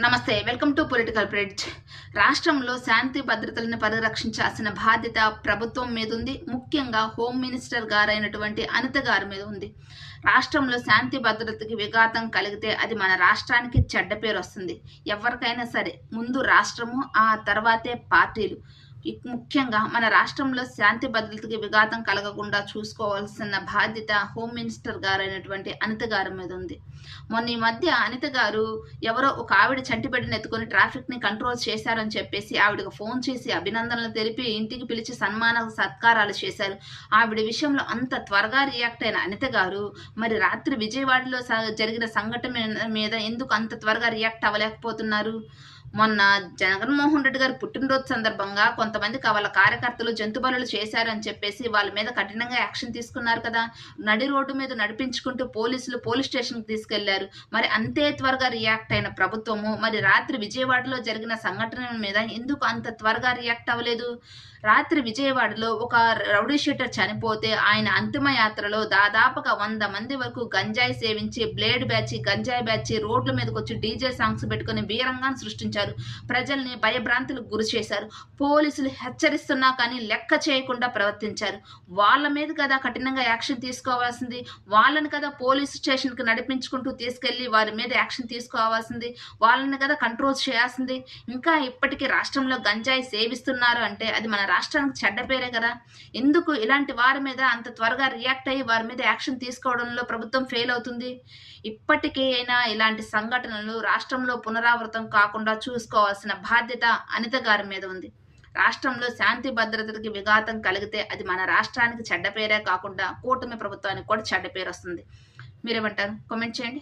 నమస్తే. Welcome to political bridge. రాష్ట్రంలో శాంతి భద్రతలను పరిరక్షించాల్సిన బాధ్యత ప్రభుత్వం మీద ఉంది. ముఖ్యంగా హోమ్ మినిస్టర్ గారైనటువంటి అనిత గారి మీద ఉంది. రాష్ట్రంలో శాంతి భద్రతకి విఘాతం కలిగితే అది మన రాష్ట్రానికి చెడ్డ పేరు వస్తుంది. ఎవరికైనా సరే ముందు రాష్ట్రము, ఆ తర్వాతే పార్టీలు. ముఖ్యంగా మన రాష్ట్రంలో శాంతి భద్రతకి విఘాతం కలగకుండా చూసుకోవాల్సిన బాధ్యత హోమ్ మినిస్టర్ గారైనటువంటి అనిత గారి మీద ఉంది. మొన్న ఈ మధ్య అనిత గారు ఎవరో ఒక ఆవిడ చంటిబిడ్డను ఎత్తుకొని ట్రాఫిక్ని కంట్రోల్ చేశారని చెప్పేసి ఆవిడకు ఫోన్ చేసి అభినందనలు తెలిపి ఇంటికి పిలిచి సన్మాన సత్కారాలు చేశారు. ఆవిడ విషయంలో అంత త్వరగా రియాక్ట్ అయిన అనిత గారు మరి రాత్రి విజయవాడలో జరిగిన సంఘటన మీద ఎందుకు అంత త్వరగా రియాక్ట్ అవ్వలేకపోతున్నారు? మొన్న జగన్మోహన్ రెడ్డి గారి పుట్టినరోజు సందర్భంగా కొంతమంది వాళ్ళ కార్యకర్తలు జంతు బలులు చేశారని చెప్పేసి వాళ్ళ మీద కఠినంగా యాక్షన్ తీసుకున్నారు కదా. నడి రోడ్డు మీద నడిపించుకుంటూ పోలీసులు పోలీస్ స్టేషన్కి తీసుకెళ్లారు. మరి అంతే త్వరగా రియాక్ట్ అయిన ప్రభుత్వము మరి రాత్రి విజయవాడలో జరిగిన సంఘటన మీద ఎందుకు అంత త్వరగా రియాక్ట్ అవ్వలేదు? రాత్రి విజయవాడలో ఒక రౌడీ షీటర్ చనిపోతే ఆయన అంతిమ యాత్రలో దాదాపుగా 100 మంది వరకు గంజాయి సేవించి బ్లేడ్ బ్యాచి గంజాయి బ్యాచి రోడ్ల మీదకి వచ్చి డీజే సాంగ్స్ పెట్టుకుని వీరంగాన్ని సృష్టించారు. ప్రజల్ని భయభ్రాంతులకు గురి చేశారు. పోలీసులు హెచ్చరిస్తున్నా కానీ లెక్క చేయకుండా ప్రవర్తించారు. వాళ్ళ మీద కదా కఠినంగా యాక్షన్ తీసుకోవాల్సింది. వాళ్ళని కదా పోలీస్ స్టేషన్కి నడిపించుకుంటూ తీసుకెళ్లి వారి మీద యాక్షన్ తీసుకోవాల్సింది. వాళ్ళని కదా కంట్రోల్ చేయాల్సింది. ఇంకా ఇప్పటికీ రాష్ట్రంలో గంజాయి సేవిస్తున్నారు అంటే అది మన రాష్ట్రానికి చెడ్డ పేరే కదా. ఎందుకు ఇలాంటి వారి మీద అంత త్వరగా రియాక్ట్ అయ్యి వారి మీద యాక్షన్ తీసుకోవడంలో ప్రభుత్వం ఫెయిల్ అవుతుంది? ఇప్పటికైనా ఇలాంటి సంఘటనలు రాష్ట్రంలో పునరావృతం కాకుండా చూసుకోవాల్సిన బాధ్యత అనిత గారి మీద ఉంది. రాష్ట్రంలో శాంతి భద్రతకి విఘాతం కలిగితే అది మన రాష్ట్రానికి చెడ్డ పేరే కాకుండా కూటమి ప్రభుత్వానికి కూడా చెడ్డ పేరు వస్తుంది. మీరేమంటారు? కామెంట్ చేయండి.